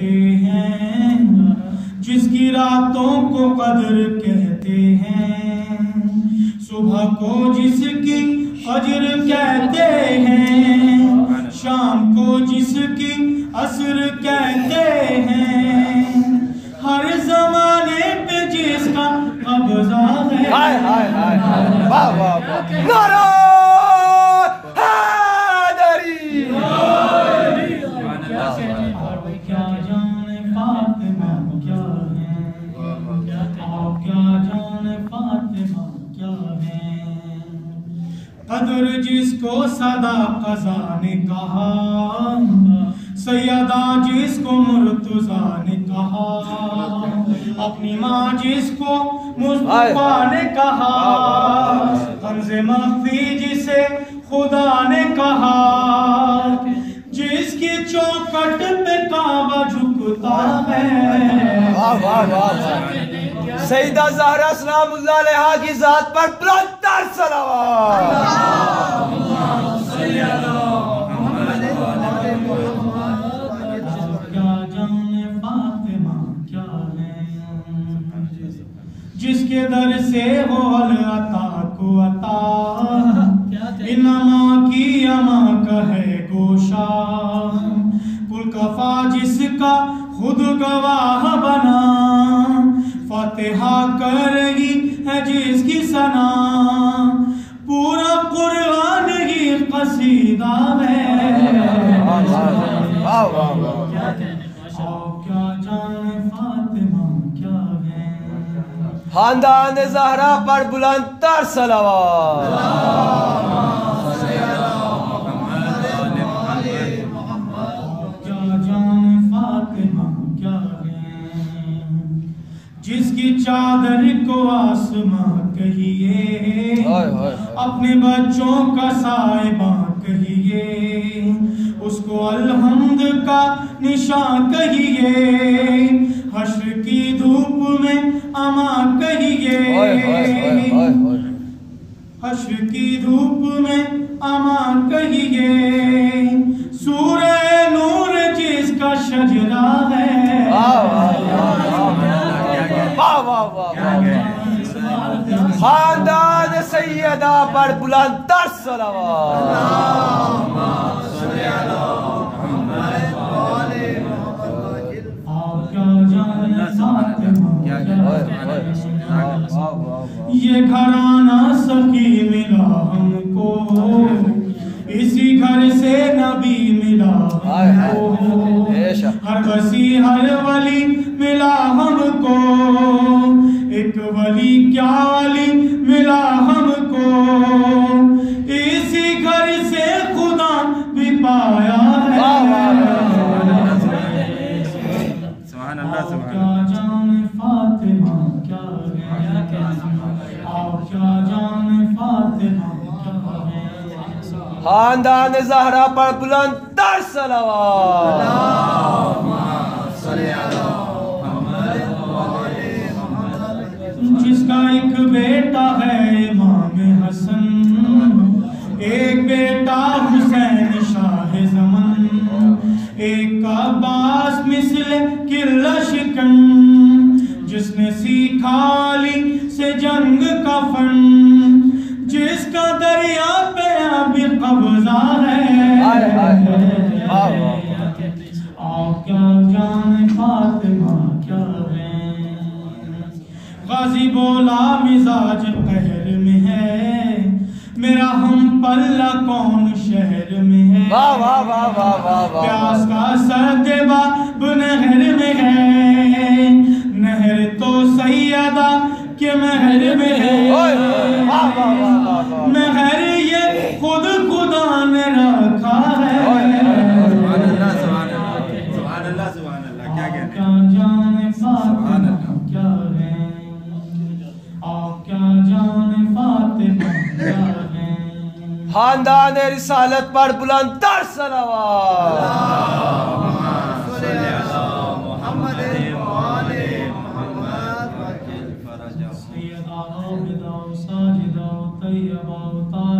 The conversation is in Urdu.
کہتے ہیں، جس کی راتوں کو قدر کہتے ہیں، صبح کو جس کی فجر کہتے ہیں، شام کو جس کی عصر کہتے ہیں، ہر زمانے پہ جس کا قبضہ ہے۔ نعرہ کیا جانے فاطمہ کیا ہے، آپ کیا جانے فاطمہ کیا ہے، قدر جس کو صدا قضا نے کہا، سیدہ جس کو مرتضیٰ نے کہا، اپنی ماں جس کو مصطفیٰ نے کہا، کنز مخفی جسے خدا نے کہا، جس کی چوکھٹ پہ کعبہ جھکتا ہے۔ سیدہ زہرا سلام اللہ علیہا کی ذات پر بلند تر صلوات۔ کیا جانے فاطمہ کیا ہے، جس کے در سے ہو العطا کو عطا، انما کی اما کا ہے گوشہ، کل کفا جس کا خود گواہ بنا، فاتحہ کر رہی ہے جس کی ثنا، پورا قرآن ہی قصیدہ ہے۔ کیا جانے فاطمہ کیا ہے، خاندان زہرا پر بلند تر صلوات۔ کیا جانے فاطمہ کیا ہے، جس کی چادر کو آسماں کہیے، اپنے بچوں کا صاحباں کہیے، اس کو الحمد کا نشان کہیے، حشر کی دھوپ میں اما کہیے، حشر کی دھوپ میں اما کہیے، سورہ نور جس کا شجرہ ہے۔ خاندان سیدہ پر بلند تر صلوات۔ یہ گھرانہ سخی ملا ہم کو، اسی گھر سے نبی ملا ہم کو، ہر وسیع ہر ولی ملا ہم کو، ایک ولی کیا ولی ملا ہم کو، اسی گھر سے خدا بھی پایا ہے۔ کیا جانے فاطمہ کیا ہے، آپ کیا جانے فاطمہ کیا ہے، خاندان زہرا پر بلند تر صلوات۔ جس کا ایک بیٹا ہے امام حسن، ایک بیٹا حسین شاہ زمن، ایک عباس مثل قلعہ شکن، جس نے سیکھا علی سے جنگ کا فن، جس کا دریا پہ ابھی قبضہ ہے۔ آپ کیا جانے فاطمہ کیا ہے، غازی بولا مزاج قہر میں ہے، میرا ہم پلہ کون شہر میں ہے، پیاس کا سردبا نہر میں ہے، نہر تو سیدہ کے مہر میں ہے، مہر یہ خود خدا نے رکھا ہے۔ کیا جانے فاطمہ کیا ہے، آپ کیا جانے فاطمہ کیا ہے، خاندان رسالت پر بلند تر صلوات۔ سیدہ عابدہ و ساجدہ و طیبہ و طاہرہ